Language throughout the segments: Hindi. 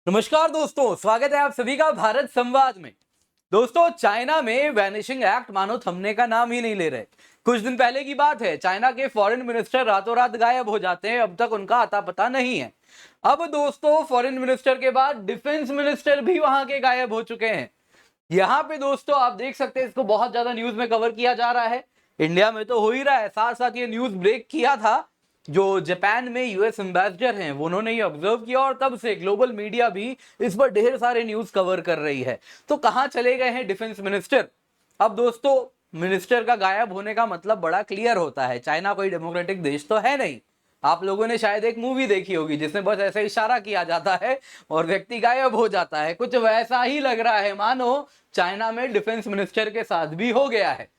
नमस्कार दोस्तों, स्वागत है आप सभी का भारत संवाद में। दोस्तों, चाइना में वैनिशिंग एक्ट मानो थमने का नाम ही नहीं ले रहे। कुछ दिन पहले की बात है, चाइना के फॉरेन मिनिस्टर रातों रात गायब हो जाते हैं। अब तक उनका अता पता नहीं है। अब दोस्तों, फॉरेन मिनिस्टर के बाद डिफेंस मिनिस्टर भी वहां के गायब हो चुके हैं। यहाँ पे दोस्तों आप देख सकते हैं, इसको बहुत ज्यादा न्यूज में कवर किया जा रहा है। इंडिया में तो हो ही रहा है, साथ साथ ये न्यूज ब्रेक किया था जो जापान में यूएस एम्बेसडर हैं, उन्होंने ये ऑब्जर्व किया और तब से ग्लोबल मीडिया भी इस पर ढेर सारे न्यूज कवर कर रही है। तो कहां चले गए हैं डिफेंस मिनिस्टर? अब दोस्तों, मिनिस्टर का गायब होने का मतलब बड़ा क्लियर होता है। चाइना कोई डेमोक्रेटिक देश तो है नहीं। आप लोगों ने शायद एक मूवी देखी होगी जिसमें बस ऐसे इशारा किया जाता है और व्यक्ति गायब हो जाता है। कुछ वैसा ही लग रहा है मानो चाइना में डिफेंस मिनिस्टर के साथ भी हो गया है।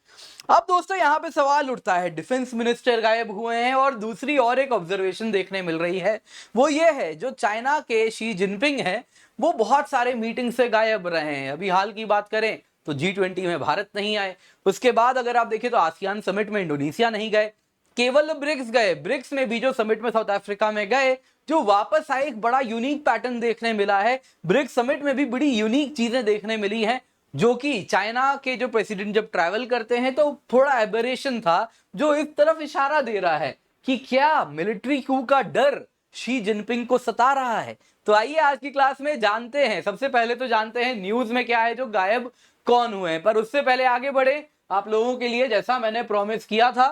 अब दोस्तों, यहां पे सवाल उठता है, डिफेंस मिनिस्टर गायब हुए हैं और दूसरी और एक ऑब्जर्वेशन देखने मिल रही है। वो ये है, जो चाइना के शी जिनपिंग हैं, वो बहुत सारे मीटिंग से गायब रहे हैं। अभी हाल की बात करें तो G20 में भारत नहीं आए। उसके बाद अगर आप देखें तो आसियान समिट में इंडोनेशिया नहीं गए, केवल ब्रिक्स गए। ब्रिक्स में भी जो समिट में साउथ अफ्रीका में गए, जो वापस आए, एक बड़ा यूनिक पैटर्न देखने मिला है। ब्रिक्स समिट में भी बड़ी यूनिक चीजें देखने मिली हैं, जो कि चाइना के जो प्रेसिडेंट जब ट्रैवल करते हैं तो थोड़ा एबरेशन था, जो इस तरफ इशारा दे रहा है कि क्या मिलिट्री कू का डर शी जिनपिंग को सता रहा है। तो आइए आज की क्लास में जानते हैं। सबसे पहले तो जानते हैं न्यूज में क्या है, जो गायब कौन हुए हैं। पर उससे पहले आगे बढ़े, आप लोगों के लिए जैसा मैंने प्रॉमिस किया था,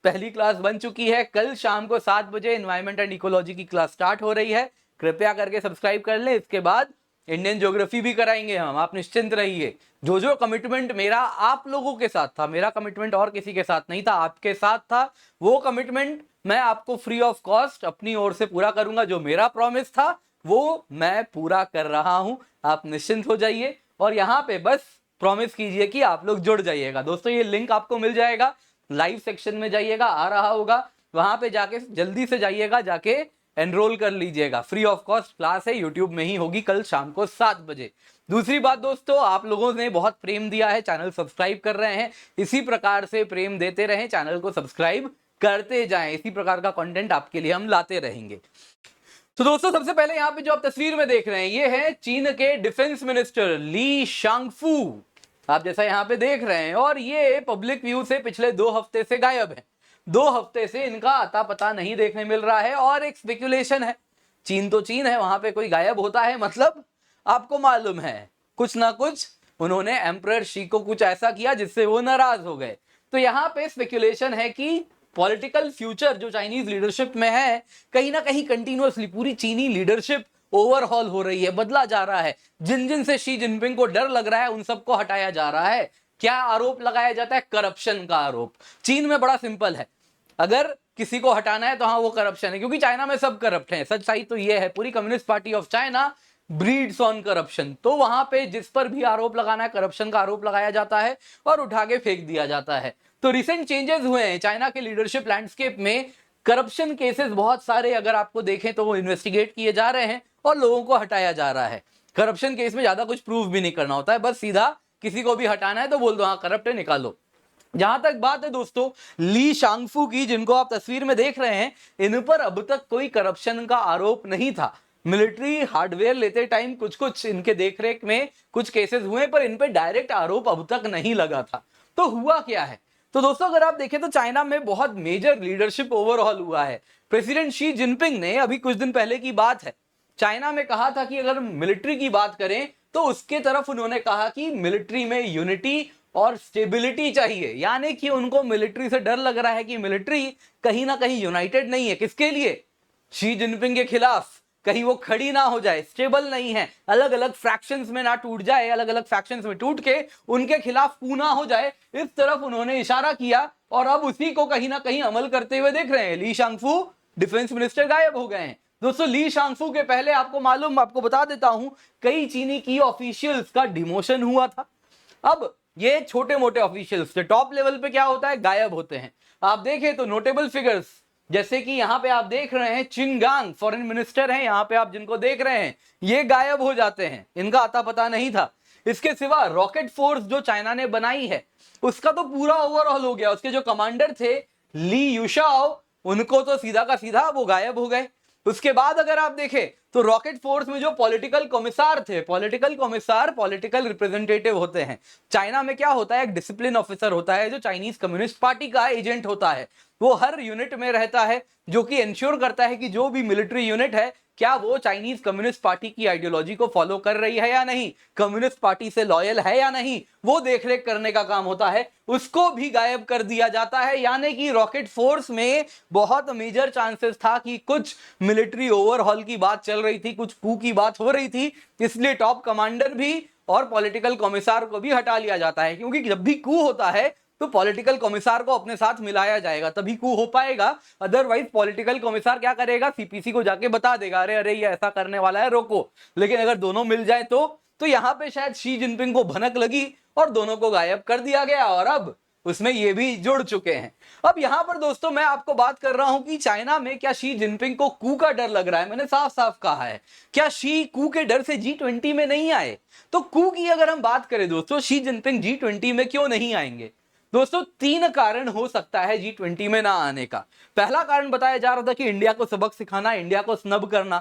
पहली क्लास बन चुकी है। कल शाम को 7 बजे एनवायरमेंट एंड इकोलॉजी की क्लास स्टार्ट हो रही है। कृपया करके सब्सक्राइब कर लें। इसके बाद इंडियन ज्योग्राफी भी कराएंगे हम, आप निश्चिंत रहिए। जो जो कमिटमेंट मेरा आप लोगों के साथ था, मेरा कमिटमेंट और किसी के साथ नहीं था, आपके साथ था, वो कमिटमेंट मैं आपको फ्री ऑफ कॉस्ट अपनी ओर से पूरा करूंगा। जो मेरा प्रॉमिस था वो मैं पूरा कर रहा हूं, आप निश्चिंत हो जाइए। और यहाँ पे बस प्रॉमिस कीजिए कि आप लोग जुड़ जाइएगा। दोस्तों, ये लिंक आपको मिल जाएगा, लाइव सेक्शन में जाइएगा, आ रहा होगा, वहां पे जाके जल्दी से जाइएगा, जाके एनरोल कर लीजिएगा। फ्री ऑफ कॉस्ट क्लास है, यूट्यूब में ही होगी कल शाम को 7 बजे। दूसरी बात दोस्तों, आप लोगों ने बहुत प्रेम दिया है, चैनल सब्सक्राइब कर रहे हैं, इसी प्रकार से प्रेम देते रहें, चैनल को सब्सक्राइब करते जाएं। इसी प्रकार का कंटेंट आपके लिए हम लाते रहेंगे। तो दोस्तों, सबसे पहले यहाँ पे जो आप तस्वीर में देख रहे हैं, ये है चीन के डिफेंस मिनिस्टर ली शांगफू। आप जैसा यहाँ पे देख रहे हैं, और ये पब्लिक व्यू से पिछले 2 हफ्ते से गायब है। 2 हफ्ते से इनका अता पता नहीं देखने मिल रहा है। और एक स्पेकुलेशन है, चीन तो चीन है, वहां पे कोई गायब होता है मतलब आपको मालूम है कुछ ना कुछ उन्होंने एम्परर शी को कुछ ऐसा किया जिससे वो नाराज हो गए। तो यहाँ पे स्पेकुलेशन है कि पॉलिटिकल फ्यूचर जो चाइनीज लीडरशिप में है, कहीं ना कहीं कंटिन्यूअसली पूरी चीनी लीडरशिप ओवरहॉल हो रही है, बदला जा रहा है। जिन जिन से शी जिनपिंग को डर लग रहा है उन सबको हटाया जा रहा है। क्या आरोप लगाया जाता है? करप्शन का आरोप। चीन में बड़ा सिंपल है, अगर किसी को हटाना है तो हाँ, वो करप्शन है, क्योंकि चाइना में सब करप्ट है। सच्चाई तो ये है, पूरी communist party of China breeds on corruption. तो वहां पे जिस पर भी आरोप लगाना है, करप्शन का आरोप लगाया जाता है और उठा के फेंक दिया जाता है। तो रिसेंट चेंजेस हुए हैं चाइना के लीडरशिप लैंडस्केप में। करप्शन केसेस बहुत सारे अगर आपको देखें तो वो इन्वेस्टिगेट किए जा रहे हैं और लोगों को हटाया जा रहा है। करप्शन केस में ज्यादा कुछ प्रूफ भी नहीं करना होता है, बस सीधा किसी को भी हटाना है तो बोल दो हाँ करप्ट है, निकालो। जहां तक बात है दोस्तों ली शांगफू की, जिनको आप तस्वीर में देख रहे हैं, इन पर अब तक कोई करप्शन का आरोप नहीं था। मिलिट्री हार्डवेयर लेते टाइम कुछ कुछ इनके देखरेख में कुछ केसेस हुए, पर इन पे डायरेक्ट आरोप अब तक नहीं लगा था। तो हुआ क्या है? तो दोस्तों, अगर आप देखें तो चाइना में बहुत मेजर लीडरशिप ओवरऑल हुआ है। प्रेसिडेंट शी जिनपिंग ने, अभी कुछ दिन पहले की बात है, चाइना में कहा था कि अगर मिलिट्री की बात करें तो उसके तरफ उन्होंने कहा कि मिलिट्री में यूनिटी और स्टेबिलिटी चाहिए। यानी कि उनको मिलिट्री से डर लग रहा है कि मिलिट्री कहीं ना कहीं यूनाइटेड नहीं है। किसके लिए? शी जिनपिंग के खिलाफ। कहीं वो खड़ी ना हो जाए, स्टेबल नहीं है, अलग अलग फ्रैक्शंस में ना टूट जाए, अलग अलग फ्रैक्शंस में टूट के उनके खिलाफ पूना हो जाए, इस तरफ उन्होंने इशारा किया। और अब उसी को कहीं ना कहीं अमल करते हुए देख रहे हैं। ली शांगफू डिफेंस मिनिस्टर गायब हो गए हैं। दोस्तों, ली शांगफू के पहले आपको मालूम, आपको बता देता हूं, कई चीनी की ऑफिशियल्स का डिमोशन हुआ था। अब ये छोटे मोटे ऑफिशियल्स टॉप लेवल पे क्या होता है, गायब होते हैं। आप देखें तो नोटेबल फिगर्स, जैसे कि यहां पे आप देख रहे हैं चिंगांग फॉरेन मिनिस्टर हैं, यहां पे आप जिनको देख रहे हैं, ये गायब हो जाते हैं, इनका अता पता नहीं था। इसके सिवा रॉकेट फोर्स जो चाइना ने बनाई है, उसका तो पूरा ओवरऑल हो गया। उसके जो कमांडर थे ली यूशाओ, उनको तो सीधा का सीधा वो गायब हो गए। उसके बाद अगर आप देखें तो रॉकेट फोर्स में जो पॉलिटिकल कमिश्नर थे, पॉलिटिकल कमिश्नर पॉलिटिकल रिप्रेजेंटेटिव होते हैं। चाइना में क्या होता है, एक डिसिप्लिन ऑफिसर होता है जो चाइनीज कम्युनिस्ट पार्टी का एजेंट होता है। वो हर यूनिट में रहता है जो कि इंश्योर करता है कि जो भी मिलिट्री यूनिट है क्या वो चाइनीज कम्युनिस्ट पार्टी की आइडियोलॉजी को फॉलो कर रही है या नहीं, कम्युनिस्ट पार्टी से लॉयल है या नहीं, वो देखरेख करने का काम होता है। उसको भी गायब कर दिया जाता है। यानी कि रॉकेट फोर्स में बहुत मेजर चांसेस था कि कुछ मिलिट्री ओवरहॉल की बात चल रही थी, कुछ कू की बात हो रही थी, इसलिए टॉप कमांडर भी और पॉलिटिकल कमिश्नर को भी हटा लिया जाता है। क्योंकि जब भी कू होता है तो पॉलिटिकल कमिश्नर को अपने साथ मिलाया जाएगा तभी कू हो पाएगा। अदरवाइज पॉलिटिकल कमिश्नर क्या करेगा, सीपीसी को जाके बता देगा अरे अरे ये ऐसा करने वाला है, रोको। लेकिन अगर दोनों मिल जाए तो यहां पे शायद शी जिनपिंग को भनक लगी और दोनों को गायब कर दिया गया और अब उसमें ये भी जुड़ चुके हैं। अब यहां पर दोस्तों मैं आपको बात कर रहा हूं कि चाइना में क्या शी जिनपिंग को कू का डर लग रहा है। मैंने साफ साफ कहा है, क्या शी कू के डर से G20 में नहीं आए? तो कू की अगर हम बात करें दोस्तों, शी जिनपिंग G20 में क्यों नहीं आएंगे? दोस्तों 3 कारण हो सकता है G20 में ना आने का। पहला कारण बताया जा रहा था कि इंडिया को सबक सिखाना, इंडिया को स्नब करना।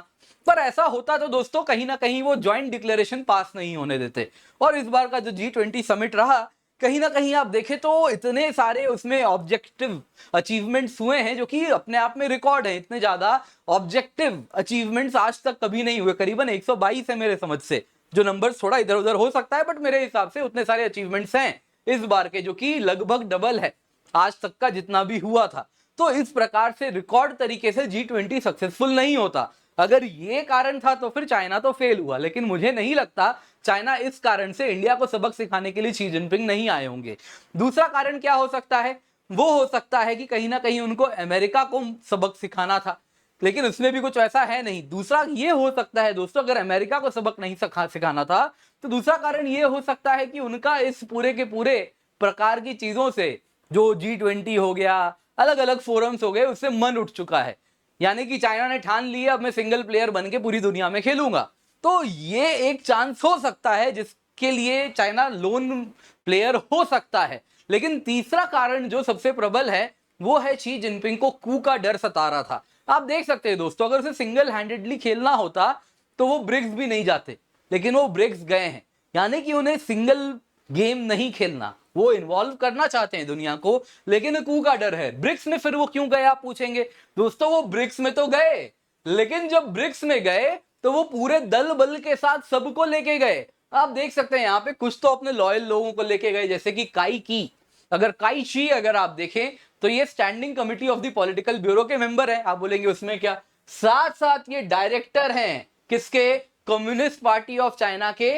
पर ऐसा होता तो दोस्तों कहीं ना कहीं वो ज्वाइंट डिक्लेरेशन पास नहीं होने देते। और इस बार का जो G20 समिट रहा, कहीं ना कहीं आप देखें तो इतने सारे उसमें ऑब्जेक्टिव अचीवमेंट्स हुए हैं जो कि अपने आप में रिकॉर्ड है। इतने ज्यादा ऑब्जेक्टिव अचीवमेंट्स आज तक कभी नहीं हुए। करीबन 122 है मेरे समझ से, जो नंबर थोड़ा इधर उधर हो सकता है बट मेरे हिसाब से उतने सारे अचीवमेंट्स हैं इस बार के, जो कि लगभग डबल है आज तक का जितना भी हुआ था। तो इस प्रकार से रिकॉर्ड तरीके से G20 सक्सेसफुल नहीं होता। अगर ये कारण था तो फिर चाइना तो फेल हुआ, लेकिन मुझे नहीं लगता चाइना इस कारण से इंडिया को सबक सिखाने के लिए शी जिनपिंग नहीं आए होंगे। दूसरा कारण क्या हो सकता है, वो हो सकता है कि कहीं ना कहीं उनको अमेरिका को सबक सिखाना था, लेकिन उसमें भी कुछ ऐसा है नहीं। दूसरा ये हो सकता है दोस्तों, अगर अमेरिका को सबक नहीं सिखाना था तो दूसरा कारण ये हो सकता है कि उनका इस पूरे के पूरे प्रकार की चीजों से, जो G20 हो गया, अलग अलग फोरम्स हो गए, उससे मन उठ चुका है। यानी कि चाइना ने ठान लिया अब मैं सिंगल प्लेयर बन के पूरी दुनिया में खेलूंगा। तो ये एक चांस हो सकता है जिसके लिए चाइना लोन प्लेयर हो सकता है। लेकिन तीसरा कारण जो सबसे प्रबल है वो है शी जिनपिंग को कू का डर सता रहा था। आप देख सकते हैं दोस्तों, अगर उसे सिंगल हैंडेडली खेलना होता तो वो ब्रिक्स भी नहीं जाते, लेकिन वो ब्रिक्स गए हैं। यानी कि उन्हें सिंगल गेम नहीं खेलना, वो इन्वॉल्व करना चाहते हैं दुनिया को, लेकिन कू का डर है। ब्रिक्स में फिर वो क्यों गए आप पूछेंगे। दोस्तों वो ब्रिक्स में तो गए, लेकिन जब ब्रिक्स में गए तो वो पूरे दल बल के साथ सबको लेके गए। आप देख सकते हैं यहाँ पे कुछ तो अपने लॉयल लोगों को लेके गए, जैसे कि काई शी अगर आप देखें तो ये standing committee of the political bureau के मेंबर है। आप बोलेंगे उसमें क्या, साथ साथ ये डायरेक्टर हैं किसके, कम्युनिस्ट पार्टी ऑफ चाइना के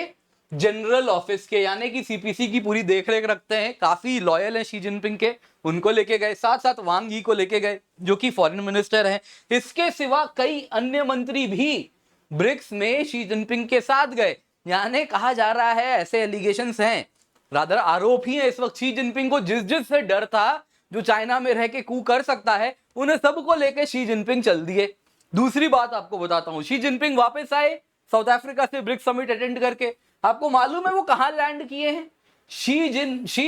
जनरल ऑफिस के, यानी कि सीपीसी की पूरी देखरेख रखते हैं, काफी लॉयल हैं शी जिनपिंग के, उनको लेके गए। साथ साथ वांग यी को लेके गए जो कि फॉरेन मिनिस्टर हैं। इसके सिवा कई अन्य मंत्री भी ब्रिक्स में शी जिनपिंग के साथ गए। यानी कहा जा रहा है, ऐसे एलिगेशंस हैं, रादर आरोप ही है इस वक्त, शी जिनपिंग को जिस से डर था जो चाइना में रह के कू कर सकता है, उन्हें सबको लेके शी जिनपिंग चल दिए। दूसरी बात आपको बताता हूं, शी जिनपिंग वापस आए साउथ अफ्रीका से ब्रिक्स समिट अटेंड करके। आपको मालूम है वो कहां लैंड किए हैं? शी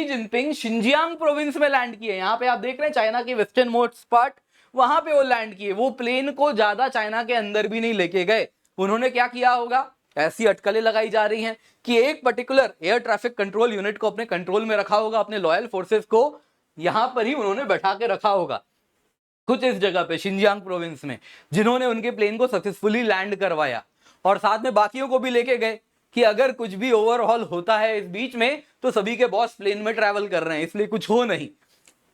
जिनपिंग शिनजियांग प्रोविंस में लैंड किए। यहाँ पे आप देख रहे हैं चाइना के वेस्टर्न मोस्ट पार्ट, वहां पे वो लैंड किए। वो प्लेन को ज्यादा चाइना के अंदर भी नहीं लेके गए। उन्होंने क्या किया होगा, ऐसी अटकलें लगाई जा रही हैं कि एक particular air traffic control unit को अपने कंट्रोल में रखा होगा, अपने लॉयल फोर्सेस को यहां पर ही उन्होंने बैठा के रखा होगा कुछ इस जगह पे शिनजियांग प्रोविंस में, जिन्होंने उनके प्लेन को सक्सेसफुली लैंड करवाया। और साथ में बाकियों को भी लेके गए कि अगर कुछ भी ओवरहॉल होता है इस बीच में तो सभी के बॉस प्लेन में ट्रैवल कर रहे हैं, इसलिए कुछ हो नहीं।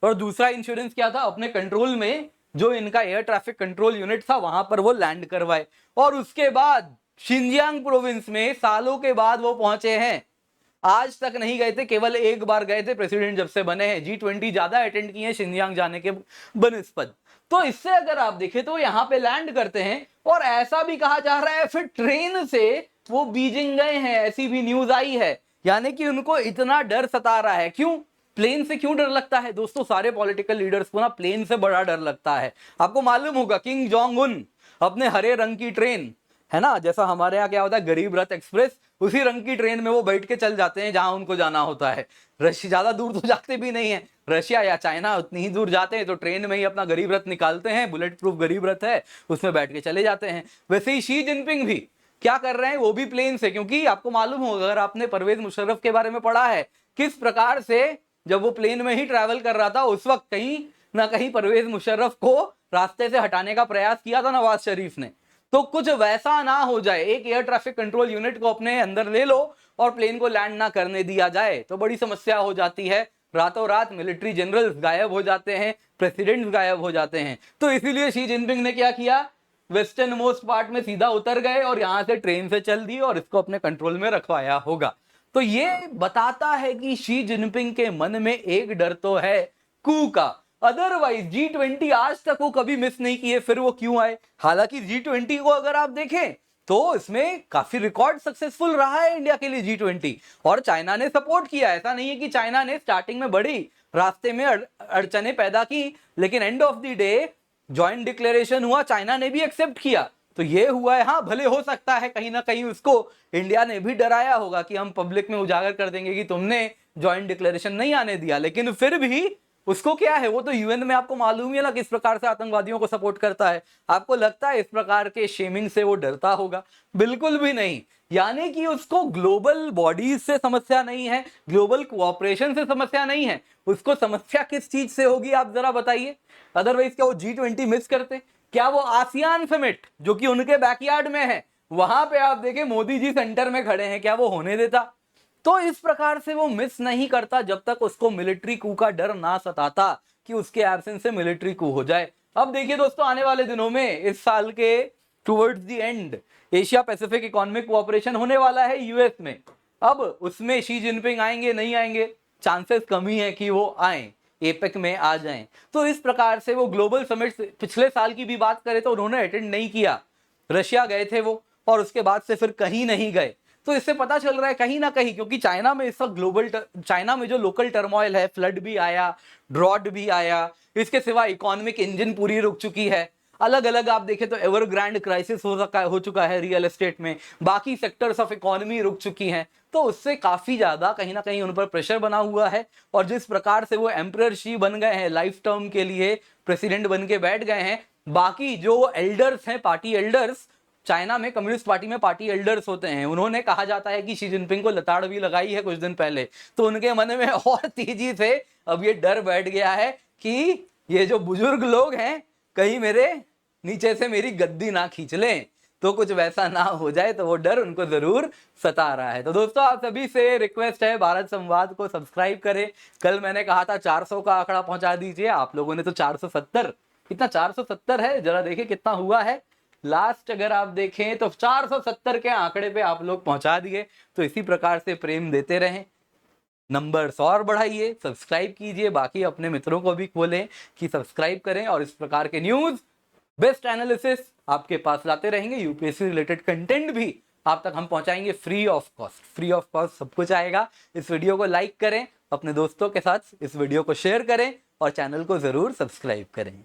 और दूसरा इंश्योरेंस क्या था, अपने कंट्रोल में जो इनका एयर ट्रैफिक कंट्रोल यूनिट था वहां पर वो लैंड करवाए। और उसके बाद शिनजियांग प्रोविंस में सालों के बाद वो पहुंचे हैं। आज तक नहीं गए थे, केवल एक बार गए थे प्रेसिडेंट जब से बने हैं। G20 ज्यादा अटेंड किए हैं शिनजियांग जाने के बनिस्पत। तो इससे अगर आप देखें तो यहाँ पे लैंड करते हैं। और ऐसा भी कहा जा रहा है फिर ट्रेन से वो बीजिंग गए हैं, ऐसी भी न्यूज आई है। यानी कि उनको इतना डर सता रहा है। क्यों, प्लेन से क्यों डर लगता है दोस्तों? सारे पॉलिटिकल लीडर्स को ना प्लेन से बड़ा डर लगता है। आपको मालूम होगा किंग जोंग उन अपने हरे रंग की ट्रेन है ना। जैसा हमारे यहाँ क्या होता है, गरीब रथ एक्सप्रेस, उसी रंग की ट्रेन में वो बैठ के चल जाते हैं जहां उनको जाना होता है। रशिया ज्यादा दूर तो जाते भी नहीं है, रशिया या चाइना उतनी ही दूर जाते हैं तो ट्रेन में ही अपना गरीब रथ निकालते हैं, बुलेट प्रूफ गरीब रथ है, उसमें बैठ के चले जाते हैं। वैसे ही शी जिनपिंग भी क्या कर रहे हैं, वो भी प्लेन से, क्योंकि आपको मालूम होगा, अगर आपने परवेज मुशर्रफ के बारे में पढ़ा है, किस प्रकार से जब वो प्लेन में ही ट्रैवल कर रहा था उस वक्त कहीं ना कहीं परवेज मुशर्रफ को रास्ते से हटाने का प्रयास किया था नवाज शरीफ ने। तो कुछ वैसा ना हो जाए, एक एयर ट्रैफिक कंट्रोल यूनिट को अपने अंदर ले लो और प्लेन को लैंड ना करने दिया जाए तो बड़ी समस्या हो जाती है। रातों रात मिलिट्री जनरल्स गायब हो जाते हैं, प्रेसिडेंट्स गायब हो जाते हैं। तो इसीलिए शी जिनपिंग ने क्या किया, वेस्टर्न मोस्ट पार्ट में सीधा उतर गए और यहां से ट्रेन से चल दी और इसको अपने कंट्रोल में रखवाया होगा। तो ये बताता है कि शी जिनपिंग के मन में एक डर तो है कू का, अदरवाइज G20 आज तक वो कभी मिस नहीं किए, फिर वो क्यों आए। हालांकि G20 को अगर आप देखें तो इसमें काफी रिकॉर्ड सक्सेसफुल रहा है इंडिया के लिए G20, और चाइना ने सपोर्ट किया। ऐसा नहीं है कि चाइना ने स्टार्टिंग में बड़ी रास्ते में अड़चने पैदा की, लेकिन end of the day joint declaration हुआ, चाइना ने भी एक्सेप्ट किया, तो ये हुआ है। हाँ, भले हो सकता है कहीं ना कहीं उसको इंडिया ने भी डराया होगा कि हम पब्लिक में उजागर कर देंगे कि तुमने ज्वाइंट डिक्लेरेशन नहीं आने दिया, लेकिन फिर भी उसको क्या है, वो तो यूएन में आपको मालूम ही है ना किस प्रकार से आतंकवादियों को सपोर्ट करता है। आपको लगता है इस प्रकार के शेमिंग से वो डरता होगा? बिल्कुल भी नहीं। यानी कि उसको ग्लोबल बॉडीज से समस्या नहीं है, ग्लोबल कोऑपरेशन से समस्या नहीं है, उसको समस्या किस चीज से होगी आप जरा बताइए। अदरवाइज क्या वो G20 मिस करते? क्या वो आसियान समिट जो कि उनके बैकयार्ड में है, वहां पे आप देखें मोदी जी सेंटर में खड़े हैं, क्या वो होने देता? तो इस प्रकार से वो मिस नहीं करता जब तक उसको मिलिट्री कू का डर ना सताता कि उसके एब्सेंस से मिलिट्री कू हो जाए। अब देखिए दोस्तों, आने वाले दिनों में इस साल के towards the end Asia Pacific economic cooperation होने वाला है यूएस में। अब उसमें शी जिनपिंग आएंगे नहीं आएंगे, चांसेस कम ही है कि वो आए, एपेक में आ जाएं। तो इस प्रकार से वो ग्लोबल समिट पिछले साल की भी बात करें तो उन्होंने अटेंड नहीं किया, रशिया गए थे वो, और उसके बाद से फिर कहीं नहीं गए। तो इससे पता चल रहा है कहीं ना कहीं, क्योंकि चाइना में इस वक्त चाइना में जो लोकल टर्मोइल है, फ्लड भी आया, ड्रॉट भी आया, इसके सिवा इकोनॉमिक इंजन पूरी रुक चुकी है। अलग अलग आप देखें तो एवरग्रांड क्राइसिस हो चुका है रियल एस्टेट में, बाकी सेक्टर्स ऑफ इकोनॉमी रुक चुकी हैं। तो उससे काफी ज्यादा कहीं ना कहीं उन पर प्रेशर बना हुआ है। और जिस प्रकार से वो एम्परर शी बन गए हैं, लाइफ टर्म के लिए प्रेसिडेंट बन के बैठ गए हैं, बाकी जो एल्डर्स हैं, पार्टी एल्डर्स, चाइना में कम्युनिस्ट पार्टी में पार्टी एल्डर्स होते हैं, उन्होंने कहा जाता है कि शी जिनपिंग को लताड़ भी लगाई है कुछ दिन पहले, तो उनके मन में और तेजी से अब ये डर बैठ गया है कि ये जो बुजुर्ग लोग हैं कहीं मेरे नीचे से मेरी गद्दी ना खींच लें, तो कुछ वैसा ना हो जाए, तो वो डर उनको जरूर सता रहा है। तो दोस्तों, आप सभी से रिक्वेस्ट है, भारत संवाद को सब्सक्राइब करें। कल मैंने कहा था 400 का आंकड़ा पहुंचा दीजिए, आप लोगों ने तो 470, कितना 470 है, जरा देखिए कितना हुआ है लास्ट। अगर आप देखें तो 470 के आंकड़े पे आप लोग पहुंचा दिए। तो इसी प्रकार से प्रेम देते रहें, नंबर्स और बढ़ाइए, सब्सक्राइब कीजिए, बाकी अपने मित्रों को भी खोलें कि सब्सक्राइब करें, और इस प्रकार के न्यूज, बेस्ट एनालिसिस आपके पास लाते रहेंगे। यूपीएससी रिलेटेड कंटेंट भी आप तक हम पहुंचाएंगे free of cost. Free of cost सब कुछ आएगा। इस वीडियो को लाइक करें, अपने दोस्तों के साथ इस वीडियो को शेयर करें और चैनल को जरूर सब्सक्राइब करें।